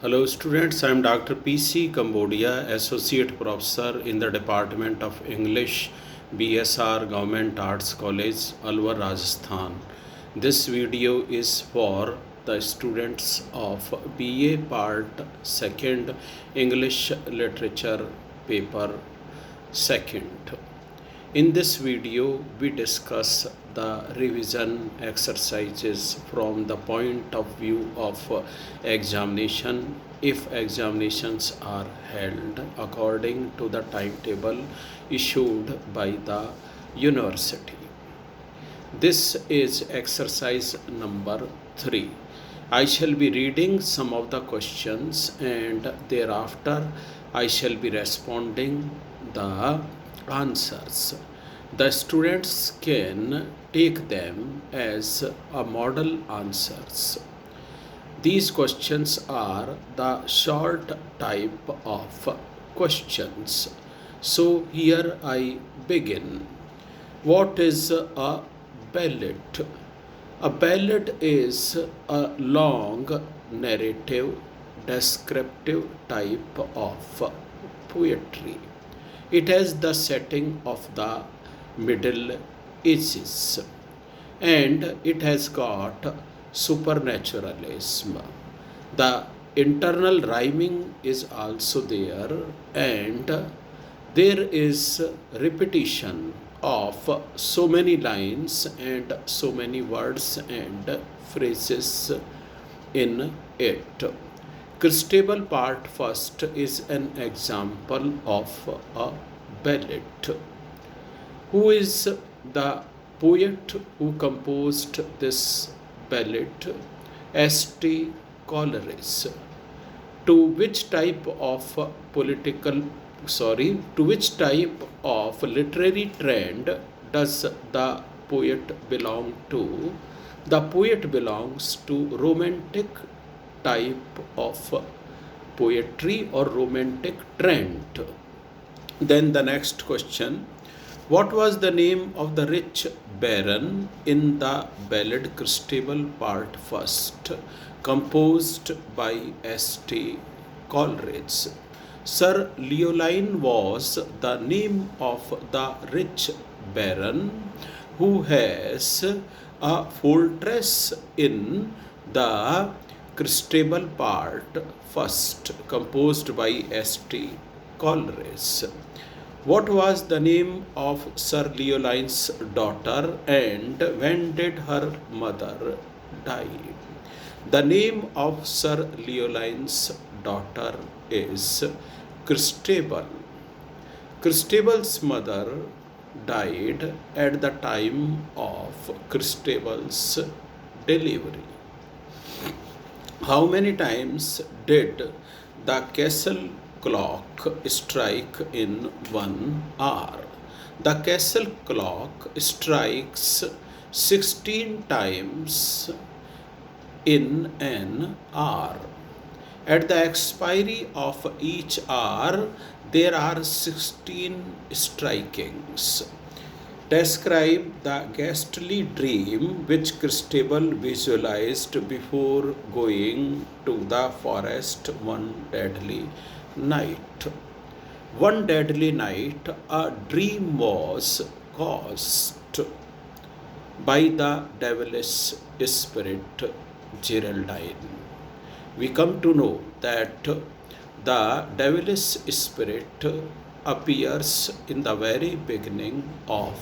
Hello students, I am Dr. PC Cambodia, Associate Professor in the Department of English, BSR Government Arts College, Alwar, Rajasthan. This video is for the students of BA Part 2nd English Literature Paper 2nd. In this video, we discuss the revision exercises from the point of view of examination if examinations are held according to the timetable issued by the university. This is exercise number 3. I shall be reading some of the questions and thereafter I shall be responding the answers. The students can take them as a model answers. These questions are the short type of questions. So here I begin. What is a ballad? A ballad is a long narrative descriptive type of poetry. It has the setting of the Middle Ages and it has got supernaturalism. The internal rhyming is also there and there is repetition of so many lines and so many words and phrases in it. Christabel Part First is an example of a ballad. Who is the poet who composed this ballad? S.T. Coleridge. To which type of literary trend does the poet belong to? The poet belongs to romantic type of poetry or romantic trend. Then the next question. What was the name of the rich baron in the ballad Christabel Part First, composed by S.T. Coleridge? Sir Leoline was the name of the rich baron who has a fortress in the Christabel Part First, composed by S.T. Coleridge. What was the name of Sir Leoline's daughter and when did her mother die? The name of Sir Leoline's daughter is Christabel. Christabel's mother died at the time of Christabel's delivery. How many times did the castle clock strike in 1 hour? The castle clock strikes 16 times in an hour. At the expiry of each hour, there are 16 strikings. Describe the ghastly dream which Christabel visualized before going to the forest one deadly night. One deadly night, a dream was caused by the devilish spirit Geraldine. We come to know that the devilish spirit appears in the very beginning of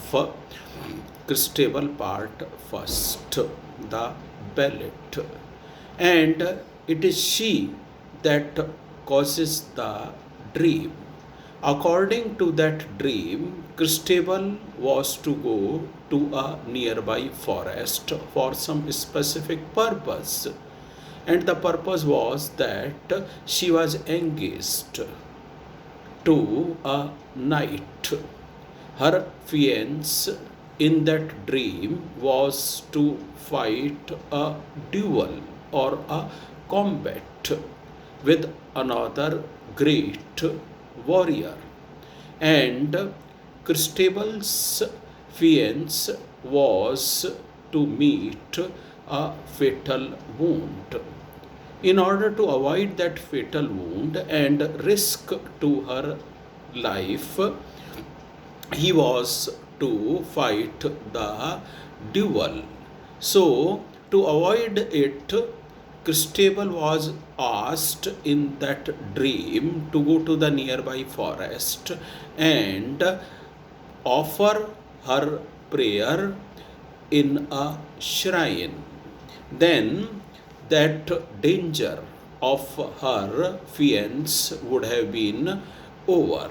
Christabel Part First, the ballad, and it is she that causes the dream. According to that dream, Christabel was to go to a nearby forest for some specific purpose, and the purpose was that she was engaged to a knight. Her fiancé in that dream was to fight a duel or a combat with another great warrior, and Christabel's fiancé was to meet a fatal wound. In order to avoid that fatal wound and risk to her life, he was to fight the duel. So, to avoid it, Christabel was asked in that dream to go to the nearby forest and offer her prayer in a shrine. Then that danger of her fiance would have been over.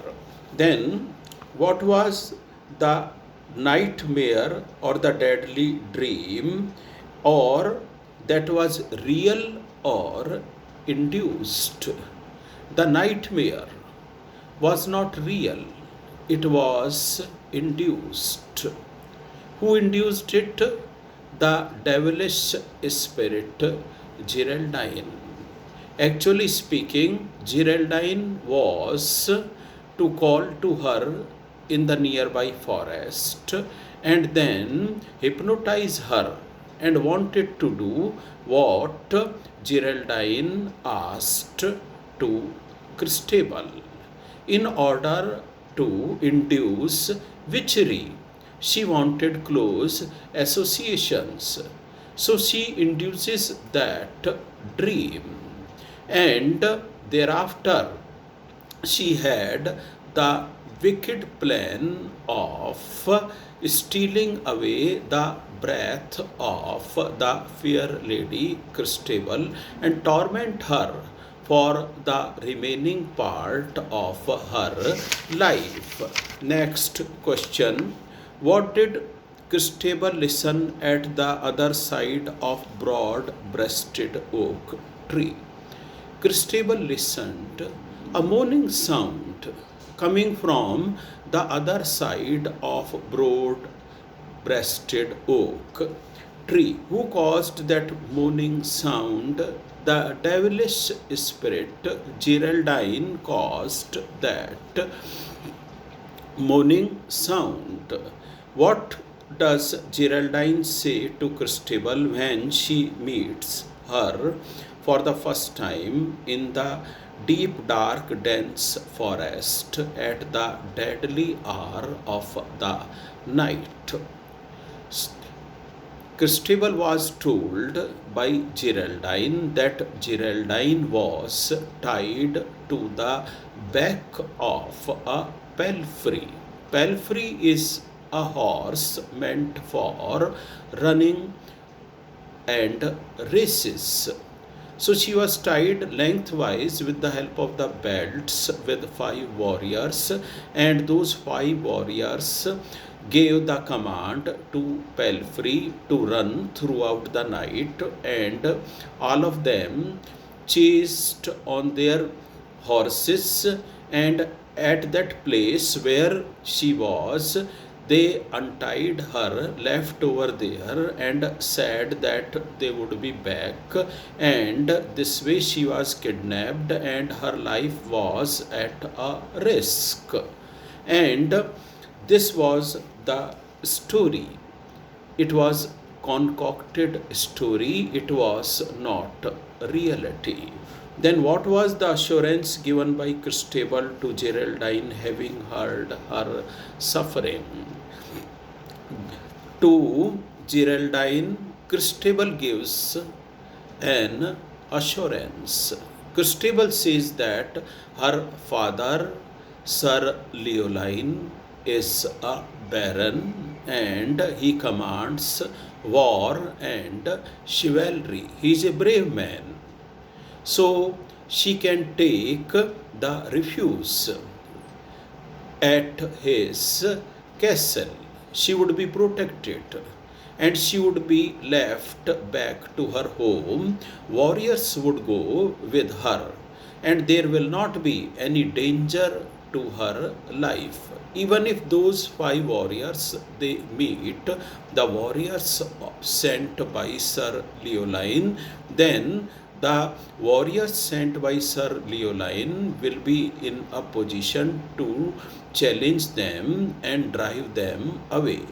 Then, what was the nightmare or the deadly dream, or that was real or induced? The nightmare was not real, it was induced. Who induced it? The devilish spirit Geraldine. Actually speaking, Geraldine was to call to her in the nearby forest and then hypnotize her and wanted to do what Geraldine asked to Christabel in order to induce witchery. She wanted close associations. So she induces that dream. And thereafter, she had the wicked plan of stealing away the breath of the fair lady Christabel and torment her for the remaining part of her life. Next question. What did Christabel listen at the other side of broad-breasted oak tree? Christabel listened a moaning sound coming from the other side of broad-breasted oak tree. Who caused that moaning sound? The devilish spirit Geraldine caused that moaning sound. What does Geraldine say to Christabel when she meets her for the first time in the deep, dark, dense forest at the deadly hour of the night? Christabel was told by Geraldine that Geraldine was tied to the back of a palfrey. Palfrey is a horse meant for running and races. So she was tied lengthwise with the help of the belts with 5 warriors, and those 5 warriors gave the command to Palfrey to run throughout the night, and all of them chased on their horses, and at that place where she was, they untied her, left over there, and said that they would be back. And this way she was kidnapped, and her life was at a risk. And this was the story. It was concocted story, it was not reality. Then what was the assurance given by Christabel to Geraldine, having heard her suffering? To Geraldine, Christabel gives an assurance. Christabel says that her father, Sir Leoline, is a baron and he commands war and chivalry. He is a brave man. So she can take the refuge at his castle. She would be protected and she would be left back to her home. Warriors would go with her and there will not be any danger to her life. Even if those 5 warriors they meet, the warriors sent by Sir Leoline, then the warriors sent by Sir Leoline will be in a position to challenge them and drive them away.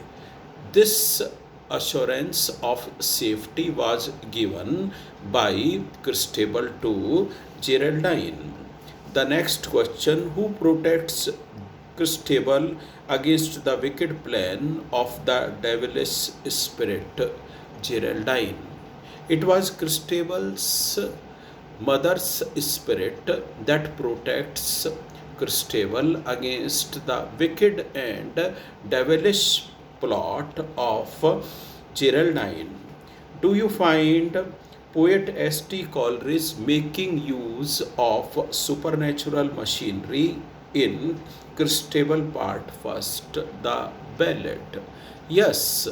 This assurance of safety was given by Christabel to Geraldine. The next question: who protects Christabel against the wicked plan of the devilish spirit Geraldine? It was Christabel's mother's spirit that protects Christabel against the wicked and devilish plot of Geraldine. Do you find poet S.T. Coleridge making use of supernatural machinery in Christabel Part First, the ballad? Yes,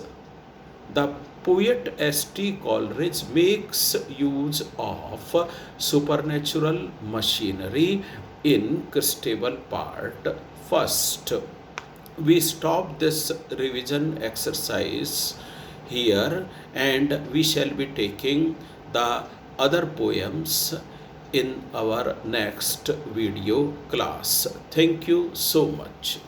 the poet S.T. Coleridge makes use of supernatural machinery in Christabel Part First. We stop this revision exercise here, and we shall be taking the other poems in our next video class. Thank you so much.